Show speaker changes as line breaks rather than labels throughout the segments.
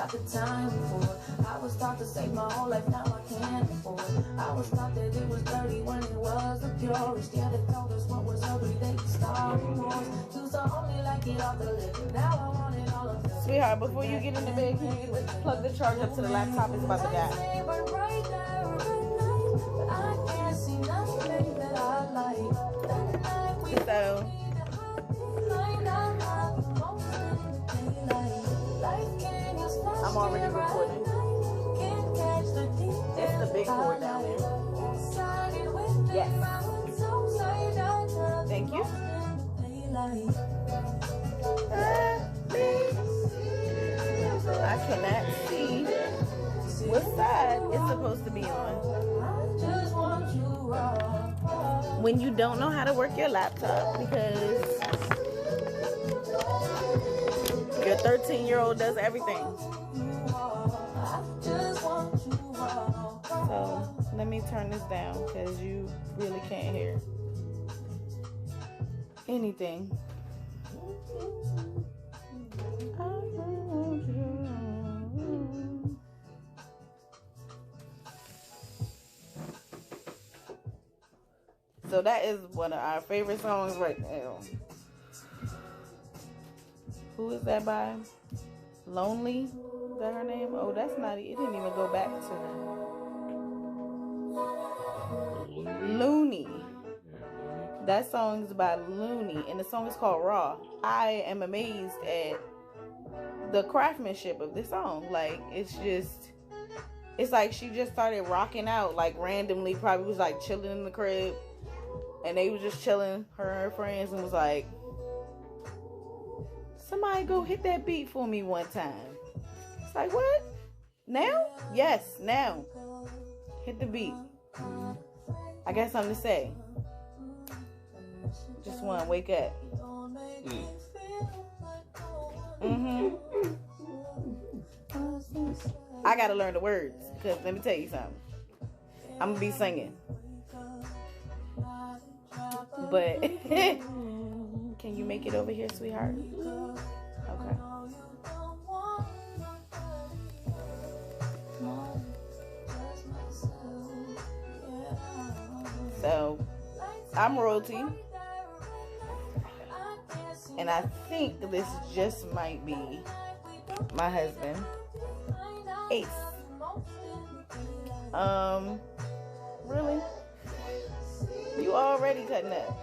got the time for. I was taught to save my whole life, now I can't afford. I was taught that it was dirty when it was the purest. Yeah, they told us what was ugly, they could start remorse. Used to only like it off the liquor, now I want it all of it.
Sweetheart, before you get in the bed, can you plug the charge up to the laptop? It's about to die. So, I'm already recording. It's the big board down there. Yes. Thank you. I cannot see what side it's supposed to be on. When you don't know how to work your laptop because your 13-year-old does everything. So let me turn this down because you really can't hear anything. So that is one of our favorite songs right now. Who is that by? Lonely? Is that her name? Oh, that's not it. It didn't even go back to her. Looney. That song is by Looney, and the song is called Raw. I am amazed at the craftsmanship of this song. Like, it's like she just started rocking out, like, randomly. Probably was, like, chilling in the crib. And they was just chilling, her and her friends, and was like, somebody go hit that beat for me one time. It's like, what? Now? Yes, now. Hit the beat. I got something to say. Just want to wake up. I got to learn the words, because let me tell you something. I'm going to be singing. But can you make it over here, sweetheart? Okay. So I'm royalty, and I think this just might be my husband, Ace. Really? You already cutting up.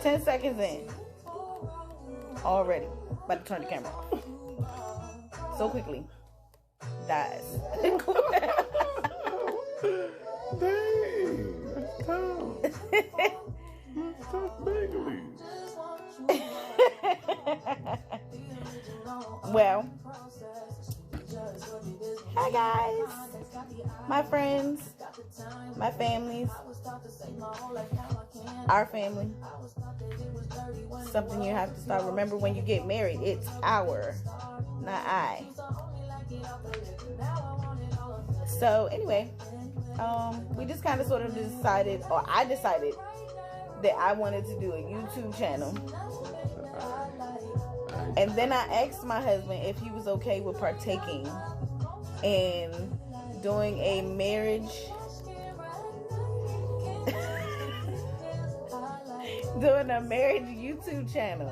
10 seconds in. Already. About to turn the camera off. So quickly. Dies.
Dang. That's tough. That's tough bagely.
Well. Hi guys. My friends. My families. Our family. Something you have to start. Remember, when you get married, it's our, not I. So anyway, we just kind of sort of decided, or I decided, that I wanted to do a YouTube channel. And then I asked my husband if he was okay with partaking in doing a marriage YouTube channel.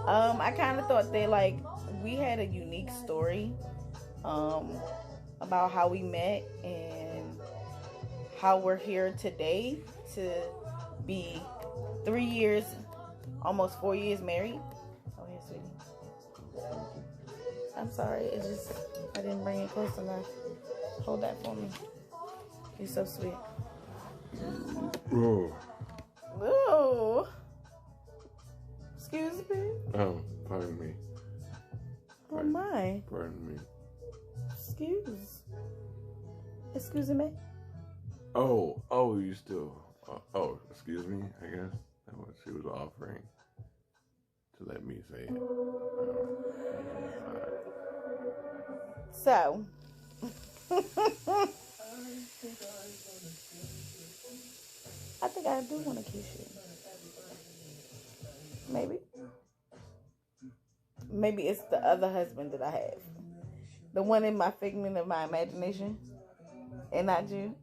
I kind of thought that, like, we had a unique story about how we met and how we're here today to be 3 years, almost 4 years married. Oh, here, sweetie. I'm sorry. It's just, I didn't bring it close enough. Hold that for me. You're so sweet.
Oh.
Ooh. Excuse me?
Pardon me.
Oh, my.
Pardon me.
Excuse me?
Oh, you still... excuse me, I guess. That's what she was offering to let me say it.
So... I think I do want to kiss you. Maybe. Maybe it's the other husband that I have. The one in my figment of my imagination, and not you.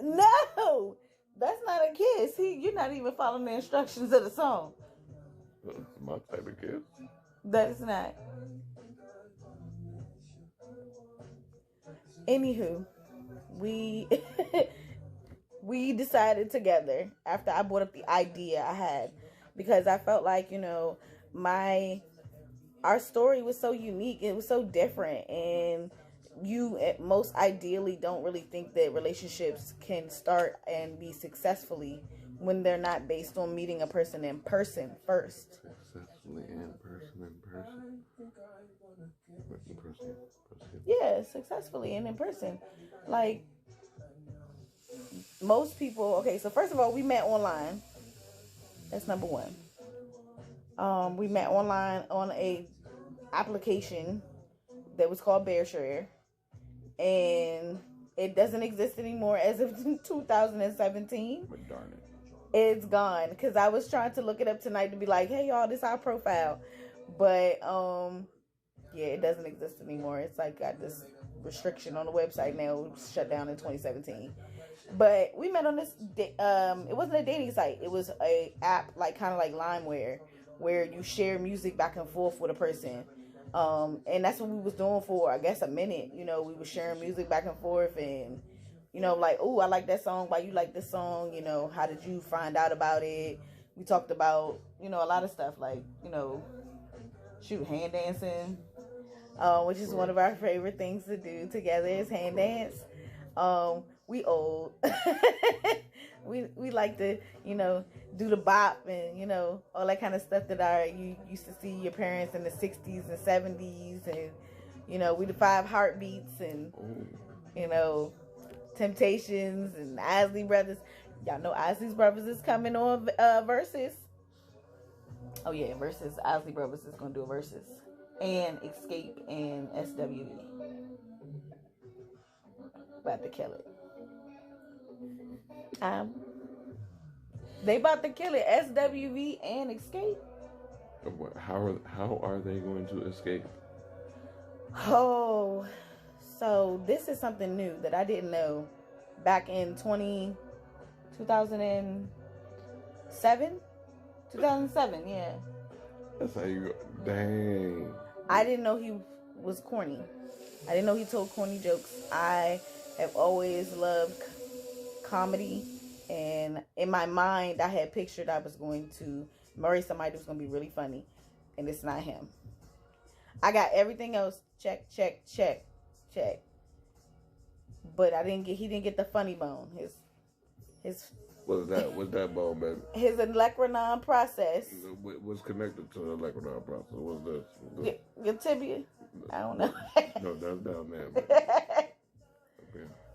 No, that's not a kiss. You're not even following the instructions of the song.
That's my type of kiss.
That is not. Anywho, we we decided together after I brought up the idea I had, because I felt like, our story was so unique, it was so different, and you most ideally don't really think that relationships can start and be successfly when they're not based on meeting a person in person first.
Successfully in person.
Yeah, successfully and in person. Like, most people, okay, so first of all, we met online. That's number one. We met online on a application that was called BearShare, and it doesn't exist anymore as of 2017.
But darn it.
It's gone, because I was trying to look it up tonight to be like, hey y'all, this is our profile, but yeah, it doesn't exist anymore. It's like got this restriction on the website now. It was shut down in 2017. But we met on this it wasn't a dating site, it was a app, like kind of like LimeWare, where you share music back and forth with a person. And that's what we was doing for, I guess, a minute. We were sharing music back and forth, and like, oh, I like that song, why you like this song, how did you find out about it? We talked about, a lot of stuff, like, hand dancing, which is one of our favorite things to do together, is hand dance. We old. we like to, do the bop and, all that kind of stuff that you used to see your parents in the 60s and 70s, and, we the 5 Heartbeats, and, Temptations and Isley Brothers. Y'all know Isley Brothers is coming on Versus. Oh yeah, Versus. Isley Brothers is gonna do a Versus, and Escape and SWV. About to kill it. They about to kill it. SWV and Escape.
How are they going to escape?
Oh, so this is something new that I didn't know back in 2007? 2007, yeah.
That's how you go. Dang.
I didn't know he was corny. I didn't know he told corny jokes. I have always loved comedy, and in my mind, I had pictured I was going to marry somebody who's going to be really funny, and it's not him. I got everything else check. But he didn't get the funny bone. His
What's that bone, baby?
His olecranon process.
What's connected to the olecranon process? What's this?
Your tibia? I don't know.
No, that's down there. But, okay.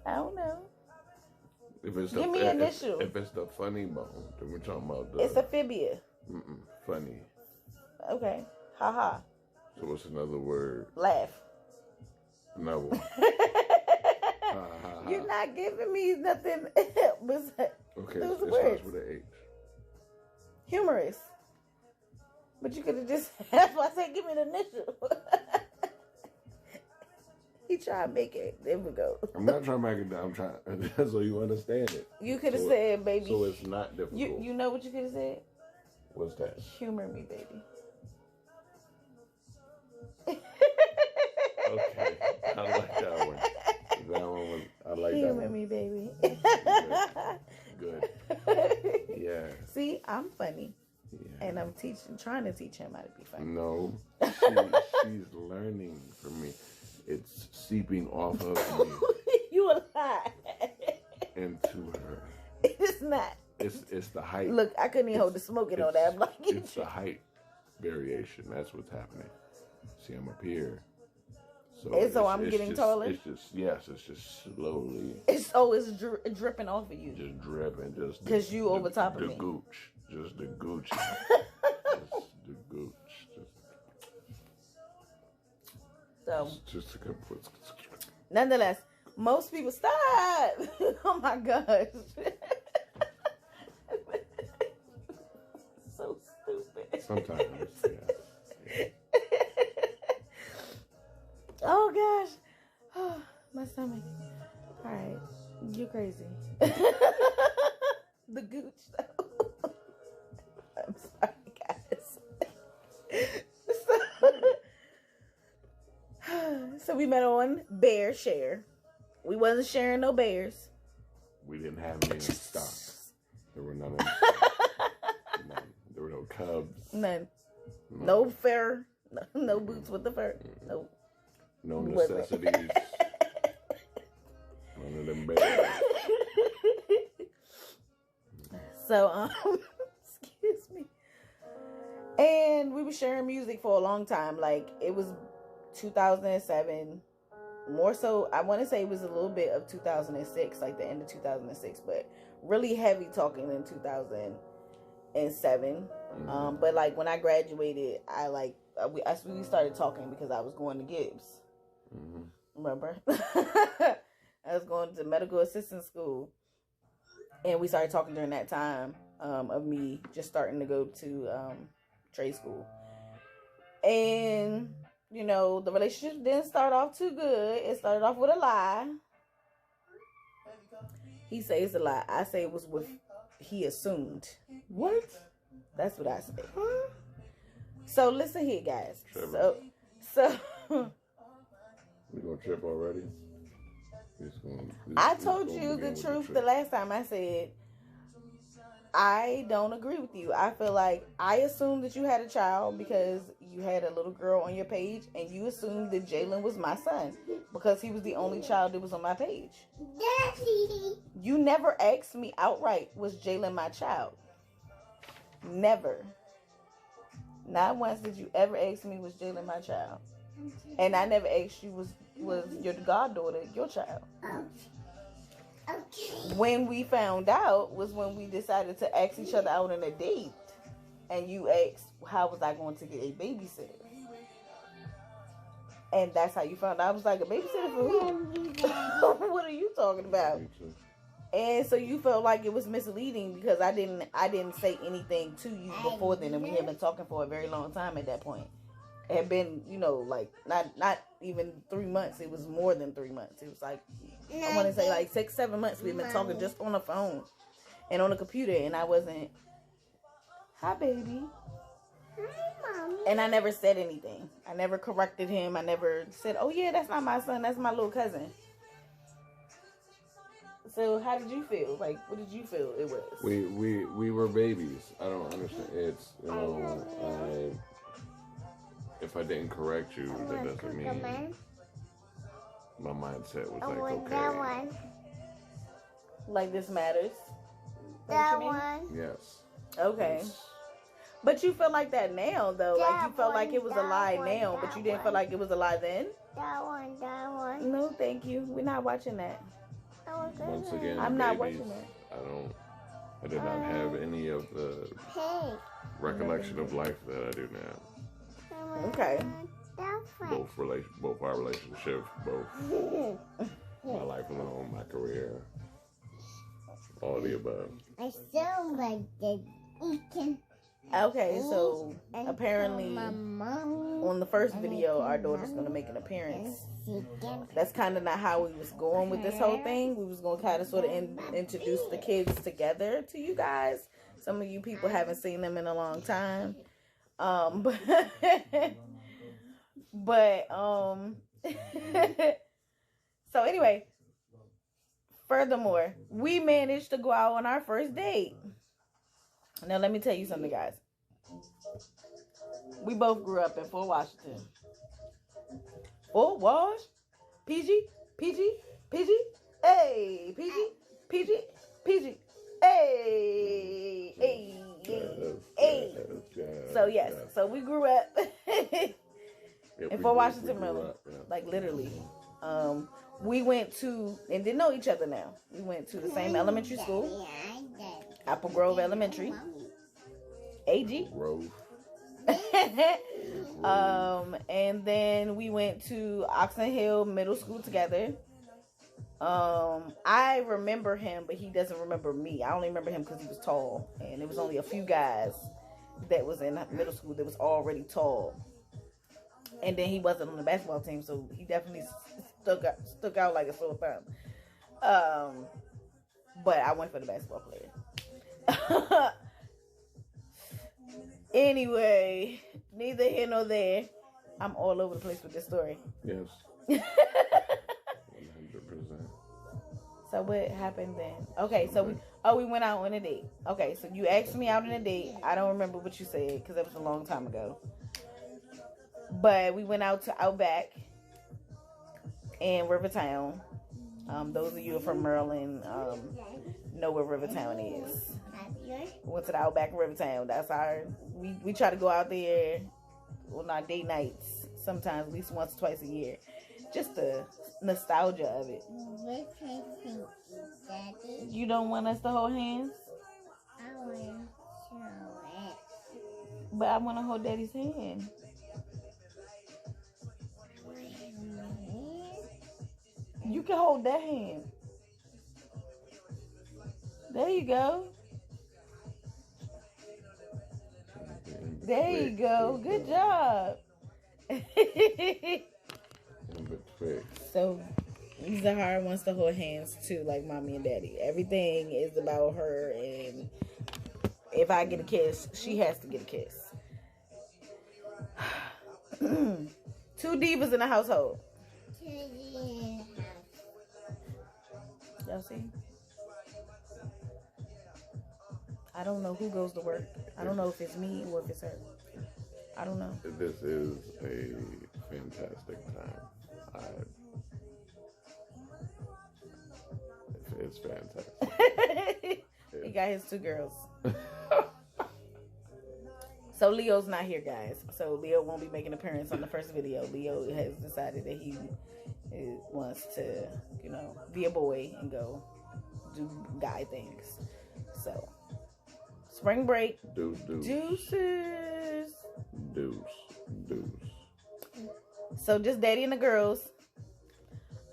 I don't know.
Give
me initial.
If it's the funny bone, then we're talking about the...
It's a fibia.
Funny.
Okay. Ha.
So what's another word?
Laugh.
No.
You're not giving me nothing.
Okay, it starts with an H.
Humorous. But you could have just... That's why I said give me the initial. He tried to make it. There we go.
I'm not trying to make it down. I'm trying so you understand it.
You could have said, baby.
So it's not difficult.
You know what you could have said?
What's that?
Humor me, baby.
Okay, I like that one. I like that one.
Humor me, baby.
Good. Yeah.
See, I'm funny.
Yeah.
And I'm trying to teach him how to be funny.
No, she's learning from me. It's seeping off of me.
You a lie.
Into her.
It's not.
It's the height.
Look, I couldn't even hold the smoking on that. I'm like,
it's the height variation. That's what's happening. See, I'm up here.
So I'm getting taller?
It's just slowly.
It's dripping off of you.
Just dripping. Just
because you over top of me.
The gooch. Just the gooch. Just the gooch.
So,
just to come.
Nonetheless, most people stop. Oh my gosh. So stupid.
Sometimes, yeah.
Oh gosh. Oh, my stomach. All right, you're crazy. The gooch though. I'm sorry, guys. So we met on Bear Share. We wasn't sharing no bears.
We didn't have any in stock. There were none in stock. None. There were no cubs.
None. No fur. No boots with the fur. No.
No necessities. None of them bears.
So, excuse me. And we were sharing music for a long time. Like, it was 2007. More so, I want to say it was a little bit of 2006, like the end of 2006, but really heavy talking in 2007. But like when I graduated, we started talking because I was going to Gibbs. Remember? I was going to medical assistant school, and we started talking during that time of me just starting to go to trade school. And you know, the relationship didn't start off too good. It started off with a lie. He says a lie. I say it was with, he assumed.
What?
That's what I say. So listen here, guys.
Trevor.
So
We gonna trip already?
I told you the truth the last time. I said I don't agree with you. I feel like I assumed that you had a child because you had a little girl on your page, and you assumed that Jalen was my son because he was the only child that was on my page. Daddy. You never asked me outright, was Jalen my child? Never. Not once did you ever ask me, was Jalen my child? And I never asked you, was your goddaughter your child? Okay. When we found out was when we decided to ask each other out on a date, and you asked, how was I going to get a babysitter? And that's how you found out. I was like, a babysitter for who? What are you talking about? And so you felt like it was misleading because I didn't say anything to you before then, and we had been talking for a very long time at that point. It had been, you know, like not even 3 months. It was more than 3 months. It was like, I want to say like 6-7 months we've been talking just on the phone and on the computer, and I wasn't, hi baby. Hi, Mommy. And I never said anything. I never corrected him. I never said, oh yeah, that's not my son, that's my little cousin. So how did you feel? Like, what did you feel it was?
We were babies. I don't understand. It's, you know, if I didn't correct you, that doesn't mean my mindset was like, okay.
That one.
Like this matters?
That one.
Yes.
Okay.
Yes.
But you feel like that now, though. Like you felt like it was a lie now, but you didn't feel like it was a lie then?
That one.
No, thank you. We're not watching that.
Once again,
I'm not watching that.
I did not have any of the recollection of life that I do now.
Okay.
Both our relationships, both my life alone, my career, all the above.
I still like the eating.
Okay, so apparently on the first video, our daughter's going to make an appearance. That's kind of not how we was going with this whole thing. We was going to kind of sort of introduce the kids together to you guys. Some of you people haven't seen them in a long time. But so anyway, furthermore, we managed to go out on our first date. Now, let me tell you something, guys. We both grew up in Fort Washington. Fort Wash? PG? Hey! PG? Hey! So, yes. So, we grew up in Fort Washington, Maryland. Like, literally. We went to, and didn't know each other now. We went to the same elementary school. Apple Grove Elementary. AG.
Grove.
And then we went to Oxon Hill Middle School together. I remember him, but he doesn't remember me. I only remember him because he was tall, and it was only a few guys that was in middle school that was already tall. And then he wasn't on the basketball team, so he definitely stuck out like a sore thumb. But I went for the basketball player. Anyway, neither here nor there. I'm all over the place with this story.
Yes. 100%.
So what happened then? Okay, so we went out on a date. Okay, so you asked me out on a date. I don't remember what you said because that was a long time ago. But we went out to Outback in Rivertown. Those of you who are from Maryland know where Rivertown is. Went to the Outback in Rivertown. That's we try to go out there on our date nights sometimes, at least once or twice a year. Just the nostalgia of it. You don't want us to hold hands?
I want to show it.
But I want to hold Daddy's hand. You can hold that hand. There you go. There you go. Good job. So Zahara wants to hold hands too, like mommy and daddy. Everything is about her, and if I get a kiss, she has to get a kiss. 2 divas in the household. Y'all see? I don't know who goes to work. I don't know if it's me or if it's her. I don't know.
This is a fantastic time. It's fantastic.
He got his 2 girls. So Leo's not here, guys. So Leo won't be making an appearance on the first video. Leo has decided that he wants to, be a boy and go do guy things. So spring break. Deuces. Deuce. So just daddy and the girls.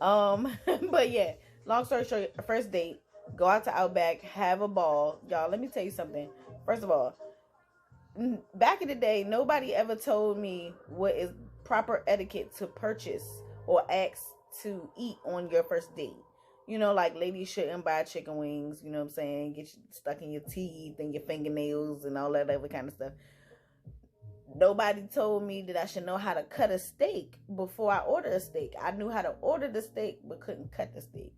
But yeah, long story short, first date, go out to Outback, have a ball. Y'all, let me tell you something. First of all, back in the day, nobody ever told me what is proper etiquette to purchase or ask to eat on your first date. Like ladies shouldn't buy chicken wings, you know what I'm saying? Get stuck in your teeth and your fingernails and all that other kind of stuff. Nobody told me that I should know how to cut a steak before I order a steak. I knew how to order the steak, but couldn't cut the steak.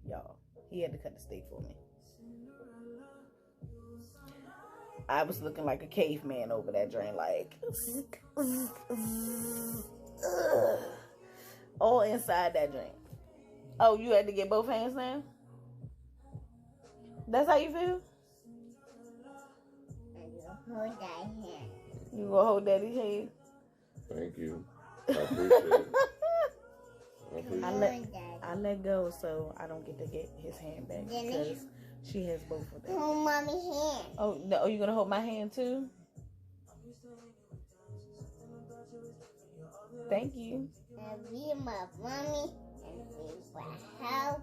Y'all, he had to cut the steak for me. I was looking like a caveman over that drain, like all inside that drain. Oh, you had to get both hands now? That's how you feel?
Hold that hand.
You gonna hold Daddy's hand?
Thank you. I appreciate it.
I let go so I don't get to get his hand back because she has both of them.
Hold mommy's hand.
Oh, no, you gonna hold my hand too? Thank you.
And we my mommy, and we will help,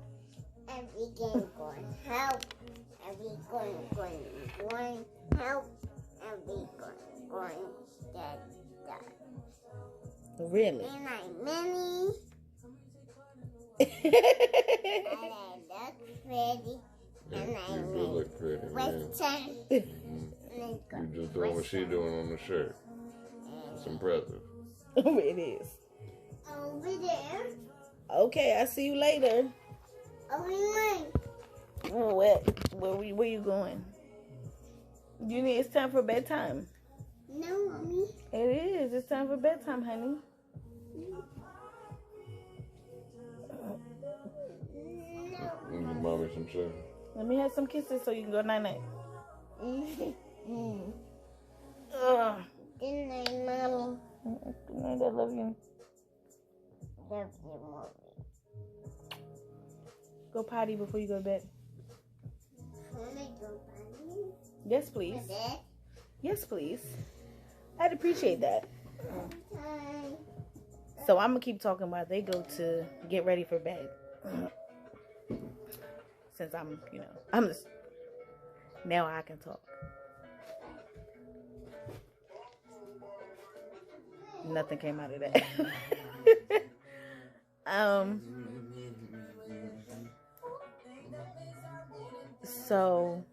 and we can go and help, and we going help, and we going that.
Really?
And I'm Minnie. And I look pretty. And
You do look pretty, man.
Western.
You just doing what she doing on the shirt. It's impressive.
It is.
Over there.
Okay, I'll see you later.
Over there.
Where you going? It's time for bedtime.
No, mommy.
It is. It's time for bedtime, honey.
Give mommy some sugar.
Let me have some kisses so you can go night-night.
Good night, mommy.
Good night, I love you.
Love you, mommy.
Go potty before you go to bed.
Can I go potty?
Yes, please.
Dad?
Yes, please. I'd appreciate that.
Time.
So I'm going to keep talking while they go to get ready for bed. Since I'm Now I can talk. Nothing came out of that. So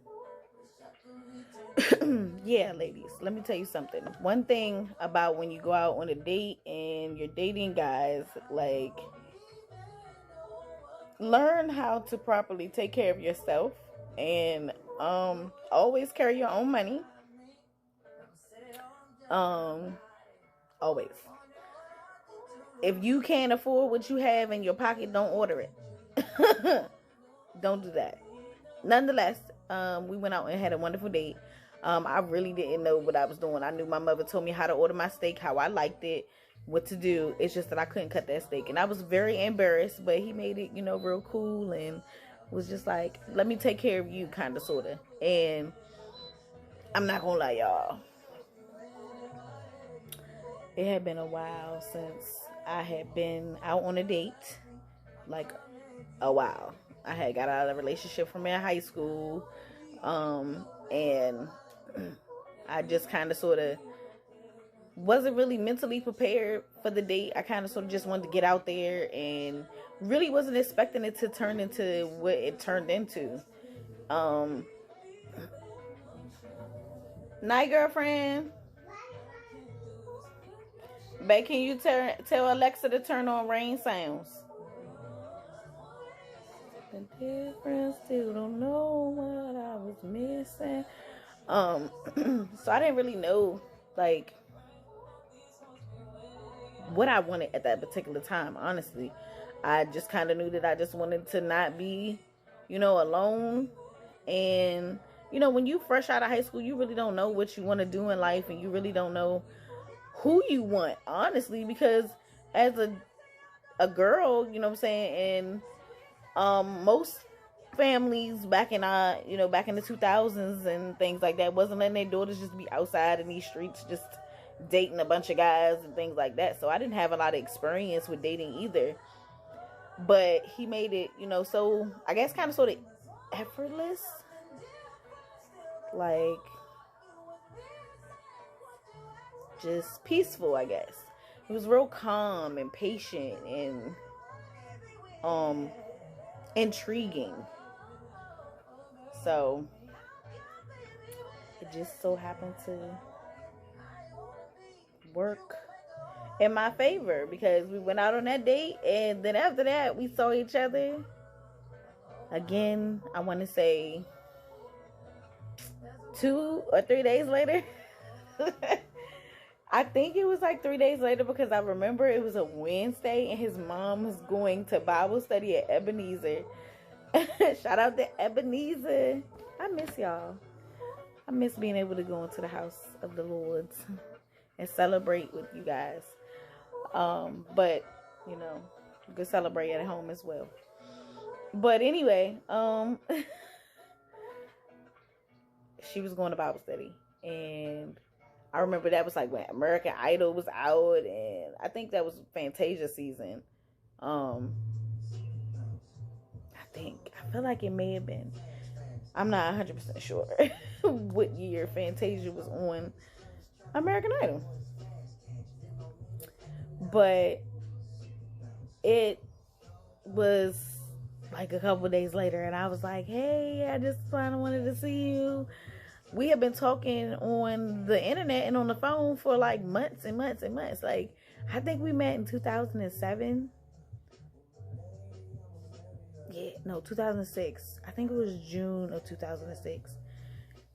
yeah, ladies, let me tell you something. One thing about when you go out on a date and you're dating guys, like, learn how to properly take care of yourself, and always carry your own money. Always. If you can't afford what you have in your pocket, don't order it. Don't do that. Nonetheless, we went out and had a wonderful date. I really didn't know what I was doing. I knew my mother told me how to order my steak, how I liked it, what to do. It's just that I couldn't cut that steak, and I was very embarrassed, but he made it, real cool, and was just like, let me take care of you, kind of, sort of. And I'm not gonna lie, y'all, it had been a while since I had been out on a date, like a while. I had got out of a relationship from in high school, and I just kind of sort of wasn't really mentally prepared for the date. I kind of sort of just wanted to get out there and really wasn't expecting it to turn into what it turned into. Night, girlfriend. Babe, can you tell Alexa to turn on rain sounds? The difference, still don't know what I was missing. So I didn't really know, like, what I wanted at that particular time, honestly. I just kind of knew that I just wanted to not be, alone. And, when you fresh out of high school, you really don't know what you want to do in life, and you really don't know who you want, honestly, because as a girl, you know what I'm saying, and most families back in back in the 2000s and things like that wasn't letting their daughters just be outside in these streets just dating a bunch of guys and things like that. So I didn't have a lot of experience with dating either, but he made it, so I guess kind of sort of effortless, like just peaceful, I guess. He was real calm and patient and intriguing. So it just so happened to work in my favor, because we went out on that date, and then after that we saw each other again, I want to say 2 or 3 days later. I think it was like 3 days later, because I remember it was a Wednesday and his mom was going to Bible study at Ebenezer. Shout out to Ebenezer. I miss y'all. I miss being able to go into the house of the Lords and celebrate with you guys. But, you could celebrate at home as well. But anyway, she was going to Bible study, and I remember that was like when American Idol was out, and I think that was Fantasia season. I feel like it may have been. I'm not 100% sure what year Fantasia was on American Idol. But it was like a couple days later, and I was like, hey, I just kind of wanted to see you. We have been talking on the internet and on the phone for like months and months and months. Like, I think we met in 2007. Yeah, no, 2006. I think it was June of 2006.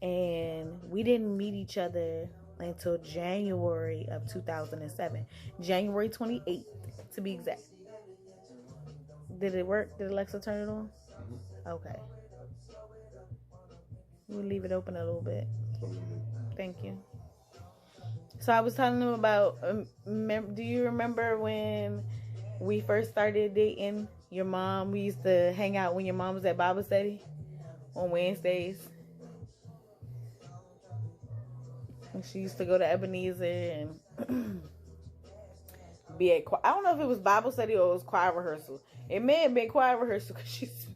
And we didn't meet each other until January of 2007. January 28th, to be exact. Did it work? Did Alexa turn it on? Okay. We'll leave it open a little bit. Thank you. So I was telling them about, do you remember when we first started dating? Your mom, we used to hang out when your mom was at Bible study on Wednesdays. And she used to go to Ebenezer and be at, I don't know if it was Bible study or it was choir rehearsal. It may have been choir rehearsal, because she's,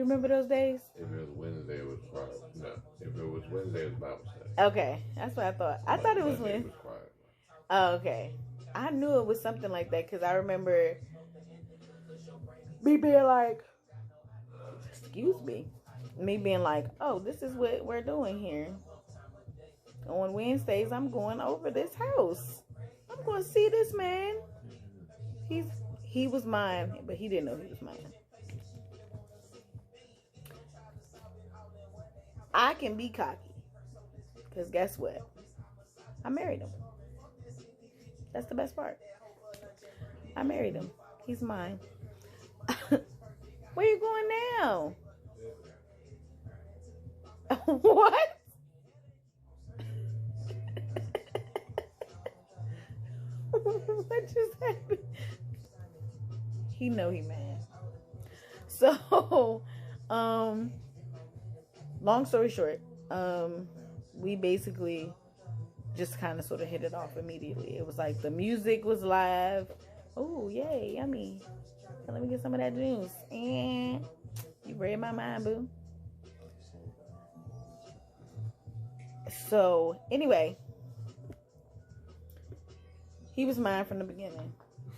You remember those days?
If it was Wednesday, it was quiet. No, if it was Wednesday, it was Bible study.
Okay, that's what I thought. I thought it was
Monday,
when.
it was quiet.
Oh, okay. I knew it was something like that because I remember me being like, excuse me, me being like, oh, this is what we're doing here. On Wednesdays, I'm going over this house. I'm going to see this man. He was mine, but he didn't know he was mine. I can be cocky because guess what? I married him. That's the best part. I married him. He's mine. Where you going now? What? What just happened? He know he mad. So, long story short, we basically just kind of sort of hit it off immediately. It was like the music was live. Oh, yay, yummy. Let me get some of that juice. And you read my mind, boo. So, anyway, he was mine from the beginning.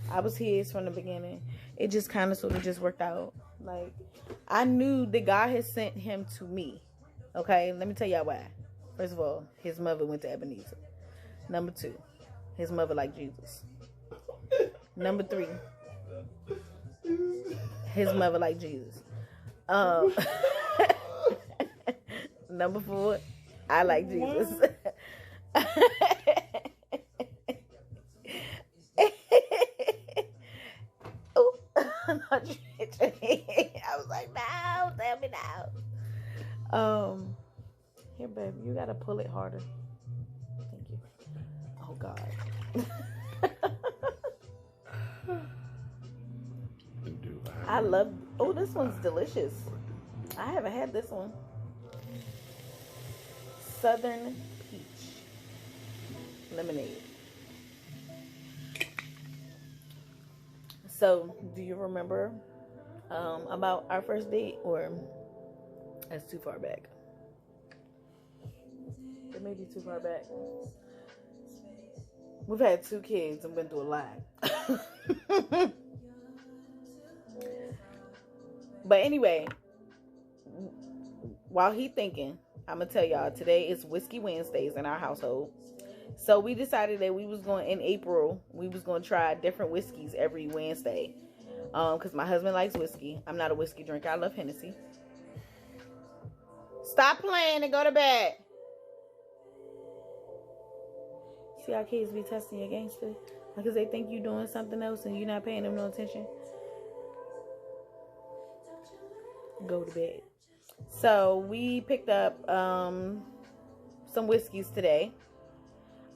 I was his from the beginning. It just kind of sort of just worked out. Like, I knew that God had sent him to me. Okay, let me tell y'all why. First of all, his mother went to Ebenezer. Number 2, his mother liked Jesus. Number 3, his mother liked Jesus. Number 4, I like Jesus. Oh, I was like, no, tell me now. Here, babe, you gotta pull it harder. Thank you. Oh God. I love. Oh, this one's delicious. I haven't had this one. Southern peach lemonade. So, do you remember about our first date, or that's too far back? It may be too far back. We've had 2 kids and been through a lot. But anyway, while he thinking, I'm gonna tell y'all, today is Whiskey Wednesdays in our household. So we decided that we was going, in April, we was going to try different whiskeys every Wednesday. Because my husband likes whiskey. I'm not a whiskey drinker. I love Hennessy. Stop playing and go to bed. See how kids be testing your gangster? Because they think you're doing something else and you're not paying them no attention. Go to bed. So we picked up some whiskeys today.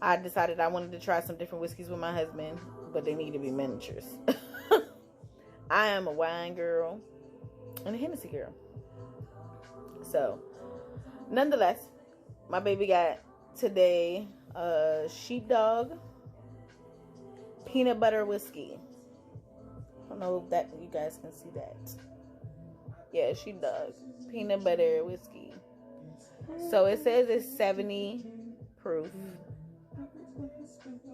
I decided I wanted to try some different whiskeys with my husband, but they need to be miniatures. I am a wine girl and a Hennessy girl. So, nonetheless, my baby got today sheepdog peanut butter whiskey. I don't know if that you guys can see that. Yeah, sheepdog peanut butter whiskey. So it says it's 70 proof.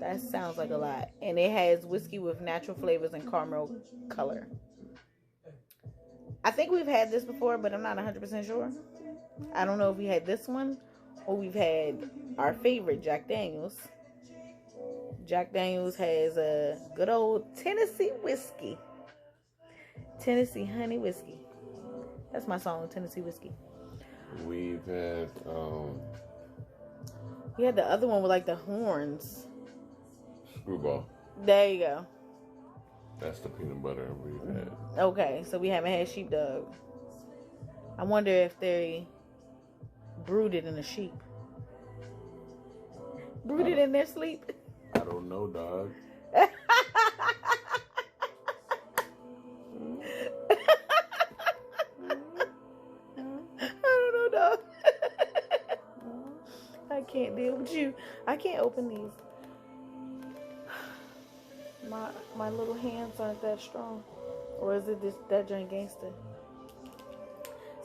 That sounds like a lot. And it has whiskey with natural flavors and caramel color. I think we've had this before, but I'm not 100% sure. I don't know if we had this one or we've had our favorite, Jack Daniels. Jack Daniels has a good old Tennessee whiskey. Tennessee honey whiskey. That's my song, Tennessee whiskey.
We've had
we had the other one with like the horns.
Screwball.
There you go.
That's the peanut butter we've had.
Okay, so we haven't had sheepdog. I wonder if they brewed it in a sheep. Brewed it in their sleep.
I don't know, dog.
I can't deal with you. I can't open these. My little hands aren't that strong. Or is it this that drink gangster?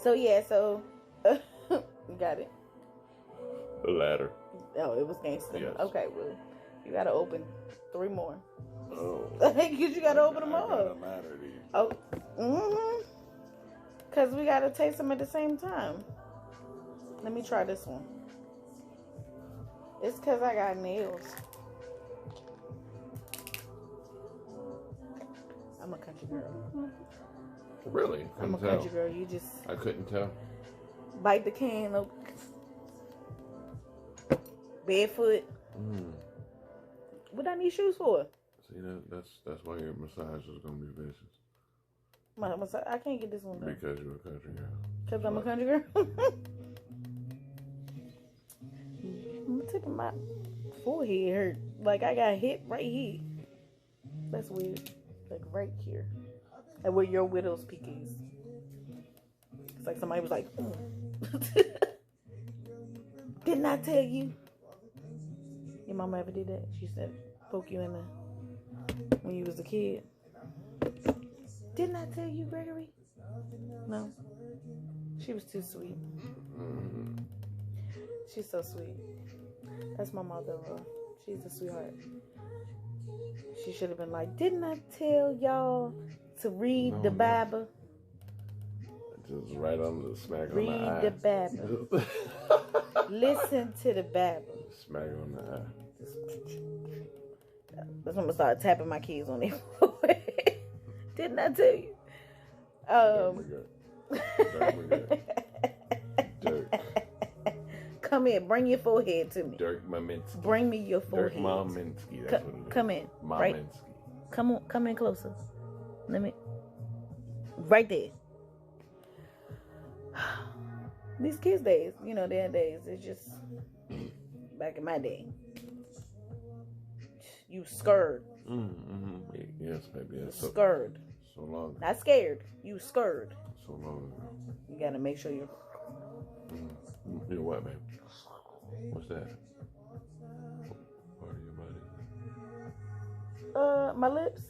So yeah, so you got it.
The ladder.
Oh, it was gangster.
Yes.
Okay, well, you gotta open 3 more.
Oh.
Because you gotta open them
I
all.
got a ladder.
Oh. Because we gotta taste them at the same time. Let me try this one. It's because I got nails. I'm a country girl.
Really?
I'm a country girl. You just
I couldn't tell.
bite the can. Look. Barefoot. What I need shoes for?
See, that's why your massage is gonna be vicious.
I can't get this one done.
Because you're a country girl.
Because I'm a country girl. I'm tipping my forehead hurt. Like I got hit right here. That's weird. Like right here. And where your widow's peak is. It's like somebody was like, didn't I tell you? Your mama ever did that? She said, poke you in the when you was a kid. Didn't I tell you, Gregory? No. She was too sweet. She's so sweet. That's my mother. She's a sweetheart. She should have been like, didn't I tell y'all to read the Bible?
Just right on the smack
read
on the eye.
the Bible. Listen to the Bible.
Smack on the eye.
That's when I'm gonna start tapping my kids on their forehead. Didn't I tell you?
Dirk.
Come here, bring your forehead to me.
Dirk Maminsky.
Bring me your forehead.
Dirk Maminsky. That's what it is.
Come in.
Maminsky.
Right? Come in closer. Let me. Right there. These kids' days, their days, it's just back in my day. You scared.
Yes, baby. Yes.
Scared.
So long.
Not scared. You scared.
So long ago.
You gotta make sure you're.
You know what, babe? What's that? Part of your body?
My lips.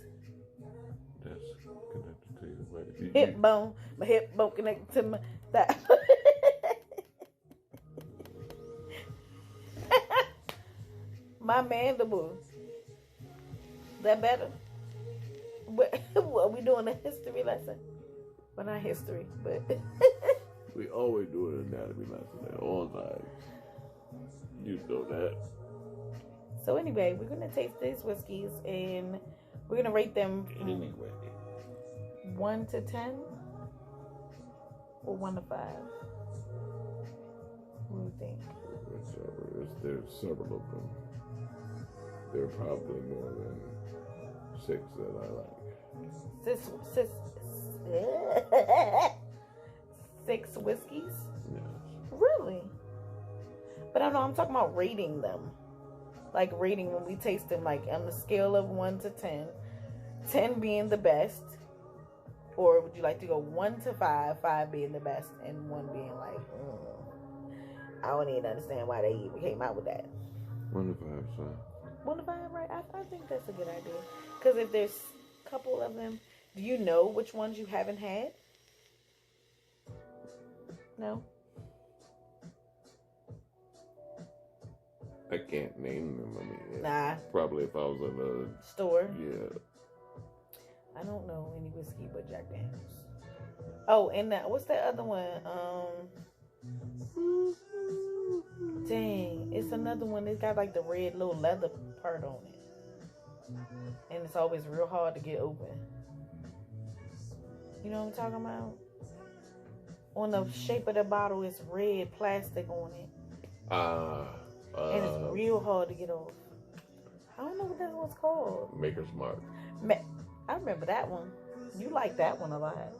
That's connected to your body.
Hip bone. My hip bone connected to my thigh. My mandible. That better? What we doing a history lesson? Well, not history, but
we always do an anatomy lesson at all times. You know that.
So anyway, we're gonna taste these whiskeys and we're gonna rate them from 1 to 10 or 1 to 5. What do you think?
There's several of them. There are probably more than 6 that I like.
6 whiskeys?
Yes.
Really? But I don't know, I'm talking about rating them. Like rating when we taste them, like on the scale of 1 to 10. 10 being the best. Or would you like to go 1 to 5, 5 being the best, and 1 being like, I don't even understand why they even came out with that.
1 to 5, so.
1 to 5, right? I think that's a good idea. Because if there's a couple of them, do you know which ones you haven't had? No?
I can't name them. I mean,
Nah.
Probably if I was in a
Store?
Yeah.
I don't know any whiskey but Jack Daniels. Oh, and what's that other one? Dang, it's another one that's got like the red little leather part on it. And it's always real hard to get open. You know what I'm talking about? On the shape of the bottle, it's red plastic on it. And it's real hard to get off. I don't know what that one's called.
Maker's Mark.
I remember that one. You like that one a lot.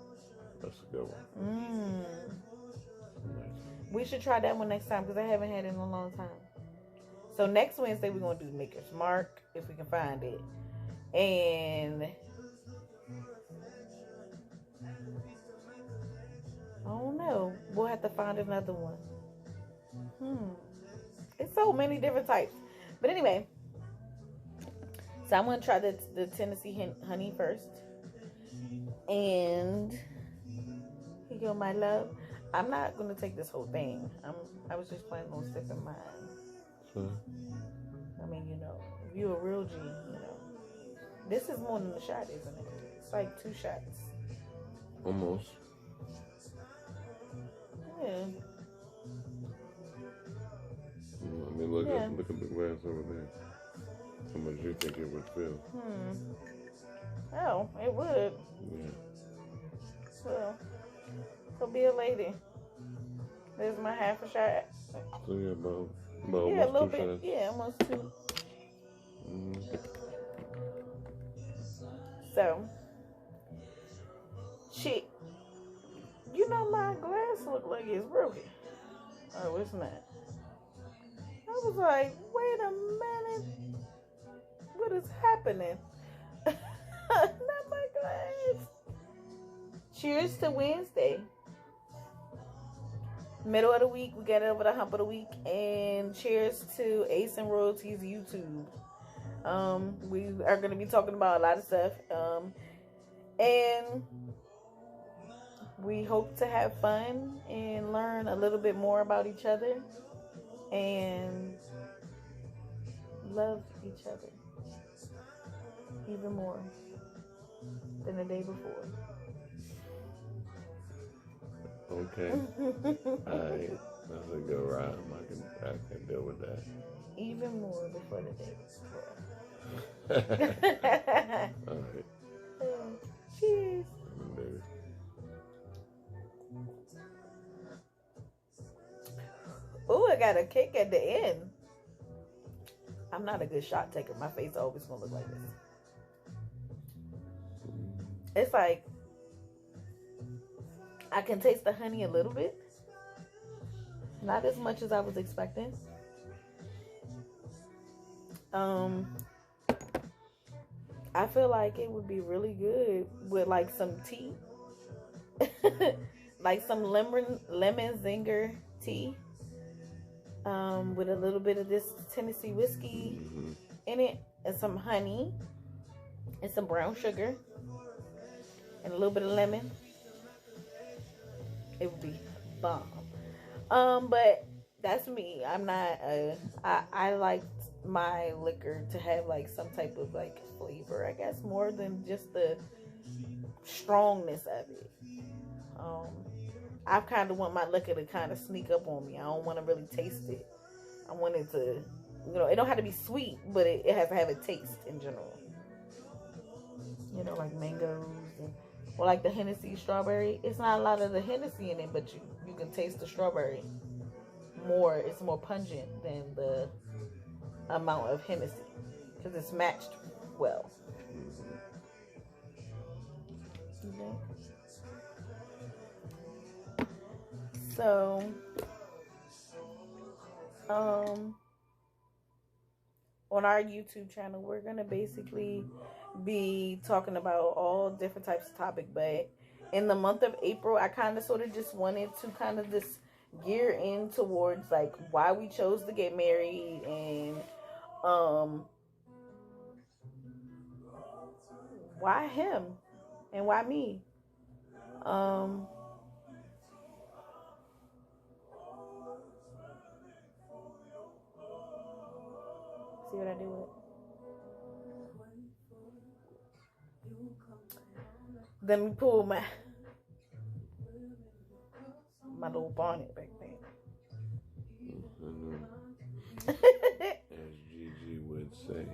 That's a good one.
We should try that one next time because I haven't had it in a long time. So next Wednesday we're going to do Maker's Mark if we can find it. And I don't know. We'll have to find another one. It's so many different types. But anyway. So I'm going to try the Tennessee honey first. And here you go, my love. I'm not gonna take this whole thing. I was just planning on sipping mine.
So,
I mean, if you're a real G, this is more than a shot, isn't it? It's like 2 shots.
almost.
Yeah.
I mean, look at the glass over there. How much do you think it would fill?
Oh, it would.
Yeah.
So be a lady. There's my half a shot.
So yeah, about
Yeah, a little
almost 2
bit.
shots.
Yeah, almost 2.
Mm-hmm.
So, my glass look like it's broken. Oh, it's not. I was like, wait a minute. What is happening? Not my glass. Cheers to Wednesday. Middle of the week, we got over the hump of the week, and cheers to Ace and Royalties YouTube. We are going to be talking about a lot of stuff, and we hope to have fun and learn a little bit more about each other and love each other even more than the day before.
Okay. Alright. That's a good rhyme. I can deal with that.
Even more before the day before.
Alright.
Cheers.
Baby.
Oh, I got a kick at the end. I'm not a good shot taker. My face always gonna look like this. It's like I can taste the honey a little bit. Not as much as I was expecting. I feel like it would be really good with like some tea. Like some lemon zinger tea. With a little bit of this Tennessee whiskey in it, and some honey, and some brown sugar, and a little bit of lemon. It would be bomb. But that's me. I'm not. I like my liquor to have like some type of like flavor, I guess, more than just the strongness of it. I kind of want my liquor to kind of sneak up on me. I don't want to really taste it. I want it to, it don't have to be sweet, but it has to have a taste in general. Like mangoes or like the Hennessy strawberry. It's not a lot of the Hennessy in it, but you can taste the strawberry more. It's more pungent than the amount of Hennessy because it's matched well. Okay. So, on our YouTube channel, we're going to basically be talking about all different types of topics, but in the month of April, I kind of sort of just wanted to kind of just gear in towards like why we chose to get married and why him and why me. See what I do with it? Let me pull my little bonnet back there.
As Gigi would say.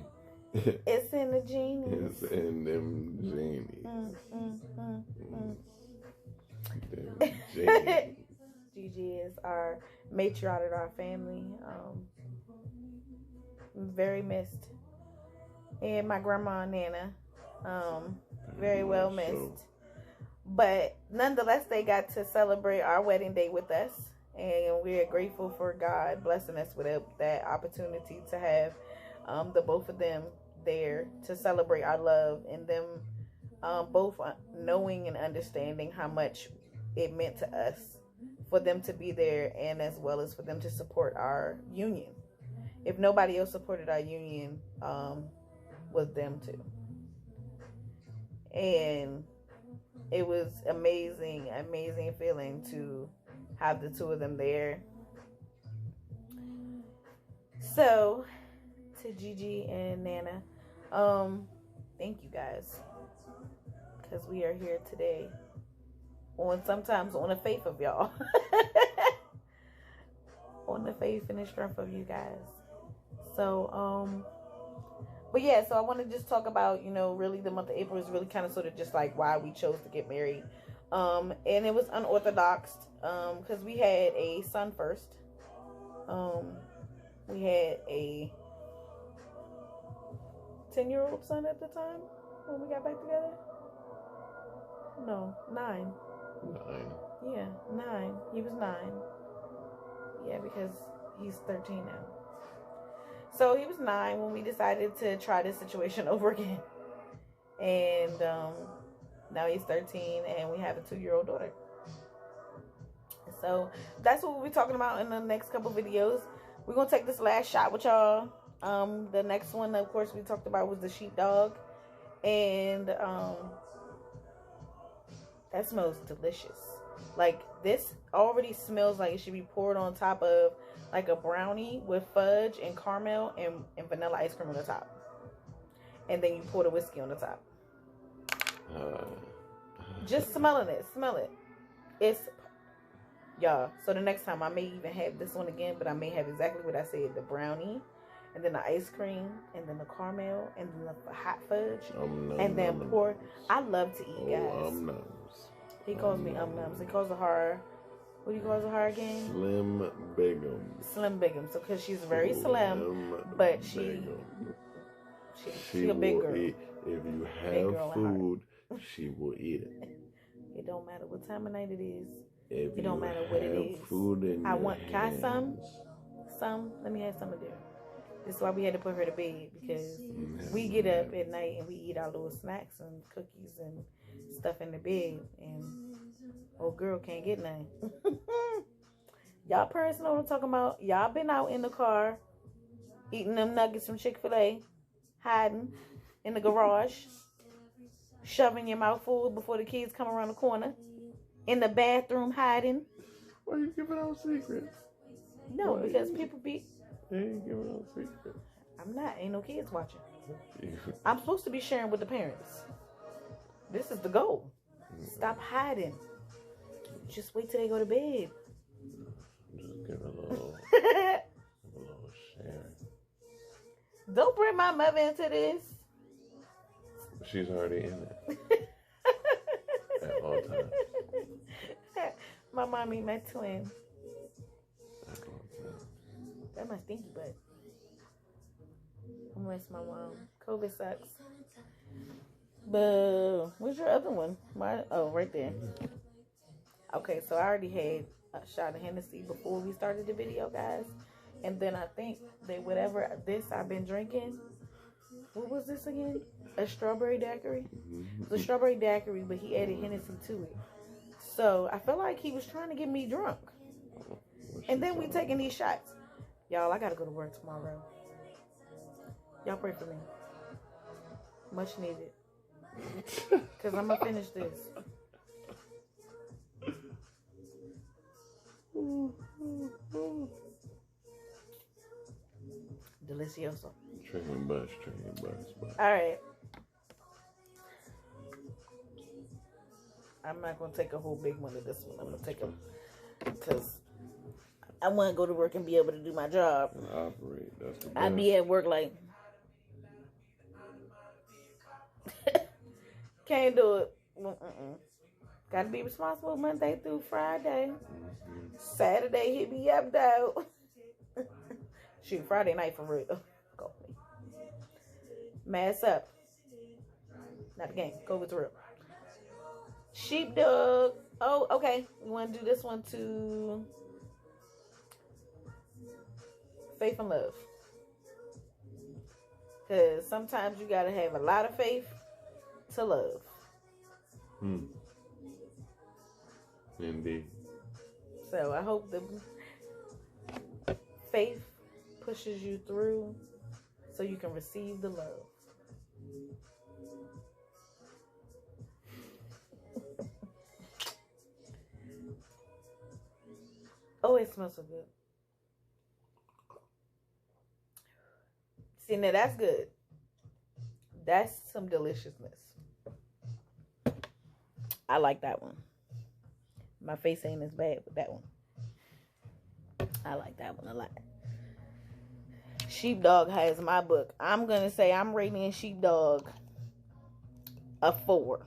It's in the genies.
It's in them genies. Them genies.
Gigi is our matriarch of our family. Very missed. And my grandma and Nana. Very well missed. But nonetheless, they got to celebrate our wedding day with us. And we are grateful for God blessing us with that opportunity to have the both of them there to celebrate our love, and them both knowing and understanding how much it meant to us for them to be there, and as well as for them to support our union. If nobody else supported our union, was them too. And it was amazing feeling to have the two of them there. So, to Gigi and Nana, thank you guys, because we are here today sometimes on the faith of y'all. On the faith and the strength of you guys. So, but yeah, so I want to just talk about, really the month of April is really kind of sort of just like why we chose to get married. And it was unorthodox, because we had a son first. We had a 10-year-old son at the time when we got back together. No, 9.
9.
Yeah, 9. He was 9. Yeah, because he's 13 now. So he was 9 when we decided to try this situation over again. And now he's 13 and we have a 2-year-old daughter. So that's what we'll be talking about in the next couple videos. We're going to take this last shot with y'all. The next one, of course, we talked about was the sheepdog. And that smells delicious. Like, this already smells like it should be poured on top of like a brownie with fudge and caramel and vanilla ice cream on the top. And then you pour the whiskey on the top. Just smelling it. Smell it. It's... Y'all, so the next time I may even have this one again, but I may have exactly what I said. The brownie, and then the ice cream, and then the caramel, and then the hot fudge, and then pour. I love to eat, guys. He calls me nums. He calls the horror. What do you call the horror again?
Slim Bigum.
Slim Bigum. So because she's very slim, but she a big girl.
If you have food, she will eat it.
It don't matter what time of night it is.
It
don't matter what it is.
Food in
I want. Can I have some? Let me have some of there. This is why we had to put her to bed, because we get up at night and we eat our little snacks and cookies and stuff in the bed, and old girl can't get none. Y'all parents know what I'm talking about. Y'all been out in the car eating them nuggets from Chick-fil-A, hiding in the garage, shoving your mouth full before the kids come around the corner, in the bathroom hiding.
Why are you giving out secrets?
No, because people be...
They ain't giving out secrets.
I'm not. Ain't no kids watching. I'm supposed to be sharing with the parents. This is the goal. Stop hiding. Just wait till they go to bed.
Just give a little share.
Don't bring my mother into this.
She's already in it. At all times.
My mommy, my twin. That my stinky butt. I miss my mom. COVID sucks. But where's your other one? Oh, right there. Okay, so I already had a shot of Hennessy before we started the video, guys. And then I think that whatever I've been drinking. What was this again? A strawberry daiquiri? It was a strawberry daiquiri, but he added Hennessy to it. So I felt like he was trying to get me drunk. And then we taking these shots. Y'all, I gotta go to work tomorrow. Y'all pray for me. Much needed. Because I'm gonna finish this. Delicioso.
Train bus.
Alright. I'm not gonna take a whole big one of this one. I'm gonna take a... Because I want to go to work and be able to do my job.
Operate. That's the best.
I'd be at work like... Can't do it. Got to be responsible Monday through Friday. Saturday, hit me up, though. Shoot, Friday night for real. Go me. Mass up. Not the game. COVID's real. Sheepdog. Oh, okay. We want to do this one to faith and love. Because sometimes you got to have a lot of faith to love.
Indeed.
So I hope the faith pushes you through so you can receive the love. Oh, it smells so good. See, now that's good. That's some deliciousness. I like that one. My face ain't as bad with that one. I like that one a lot. Sheepdog has my book. I'm going to say I'm rating Sheepdog a 4.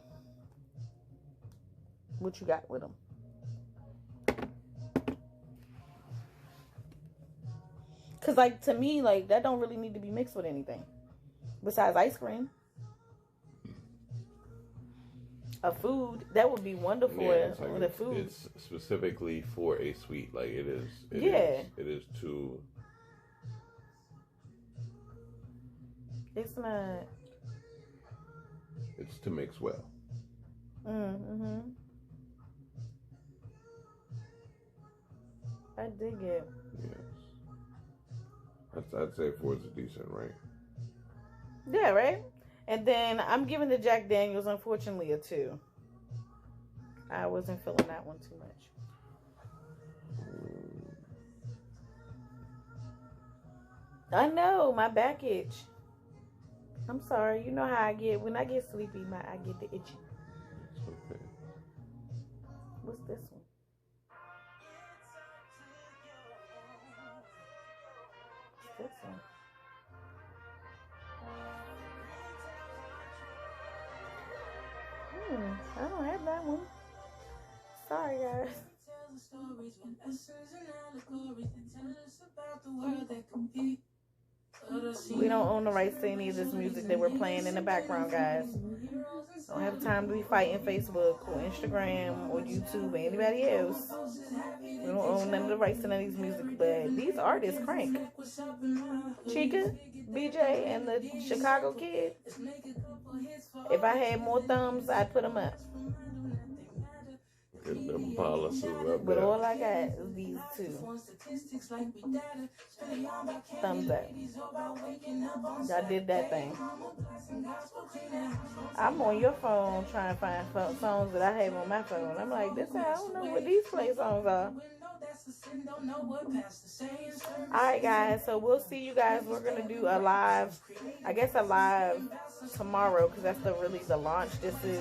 What you got with them? Because, like, to me, like, that don't really need to be mixed with anything besides ice cream. A food, that would be wonderful.
Yeah, it's like
with a food.
It's specifically for a sweet. Like, it is. It is too.
It's not.
It's to mix well.
Mm-hmm. I dig it.
Yes. I'd say 4 is a decent, right?
Yeah, right? And then I'm giving the Jack Daniels, unfortunately, a 2. I wasn't feeling that one too much. I know, my back itch. I'm sorry. You know how I get. When I get sleepy, I get the itching.
It's okay.
What's this one? What's this one? I don't have that one. Sorry, guys. We don't own the rights to any of this music that we're playing in the background, guys. Don't have time to be fighting Facebook or Instagram or YouTube or anybody else. We don't own none of the rights to none of these music, but these artists crank. Chica, BJ, and the Chicago Kid. If I had more thumbs, I'd put them up.
Get them policies up
But
there.
all I got is these 2. Thumbs up. Y'all did that thing. I'm on your phone trying to find songs that I have on my phone. I'm like, I don't know what these play songs are. Alright, guys, so we'll see you guys. We're going to do a live, I guess a live tomorrow, because that's really the launch. This is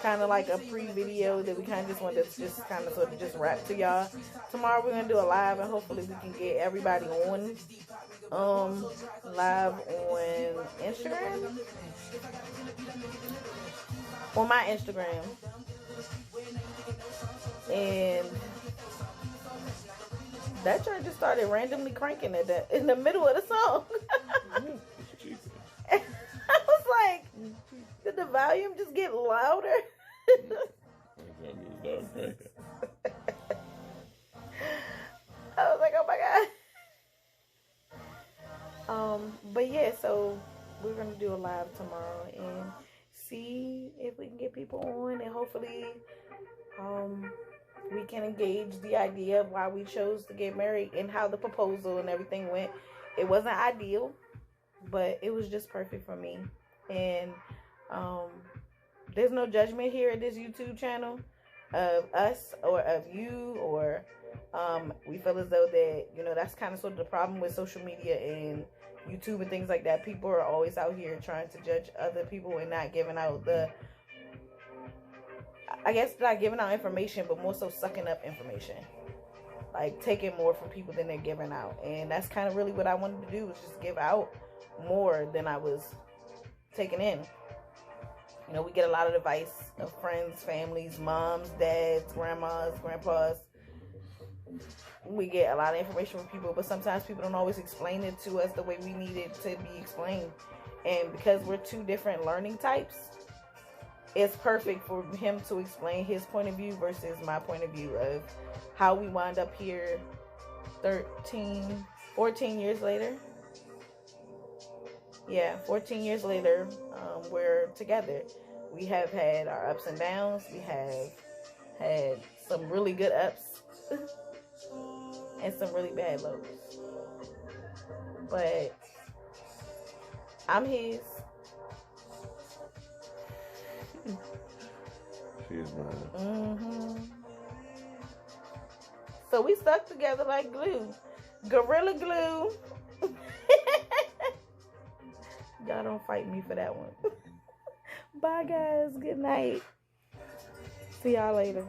kind of like a pre-video that we kind of just wanted to just kind of sort of just wrap to y'all. Tomorrow we're going to do a live, and hopefully we can get everybody on live on Instagram. On my Instagram. And that train just started randomly cranking at that in the middle of the song. I was like, did the volume just get louder? I was like, oh my God. But yeah, so we're gonna do a live tomorrow and see if we can get people on, and hopefully we can engage the idea of why we chose to get married and how the proposal and everything went. It wasn't ideal, but it was just perfect for me. And there's no judgment here at this YouTube channel of us or of you, or we feel as though that, you know, that's kind of sort of the problem with social media and YouTube and things like that. People are always out here trying to judge other people and not giving out not giving out information, but more so sucking up information. Like taking more from people than they're giving out. And that's kind of really what I wanted to do, was just give out more than I was taking in. You know, we get a lot of advice of friends, families, moms, dads, grandmas, grandpas. We get a lot of information from people, but sometimes people don't always explain it to us the way we need it to be explained. And because we're 2 different learning types, it's perfect for him to explain his point of view versus my point of view of how we wind up here 14 years later. Yeah, 14 years later, we're together. We have had our ups and downs. We have had some really good ups and some really bad lows. But I'm his.
She's mine.
Mm-hmm. So we stuck together like glue. Gorilla glue. Y'all don't fight me for that one. Bye, guys. Good night. See y'all later.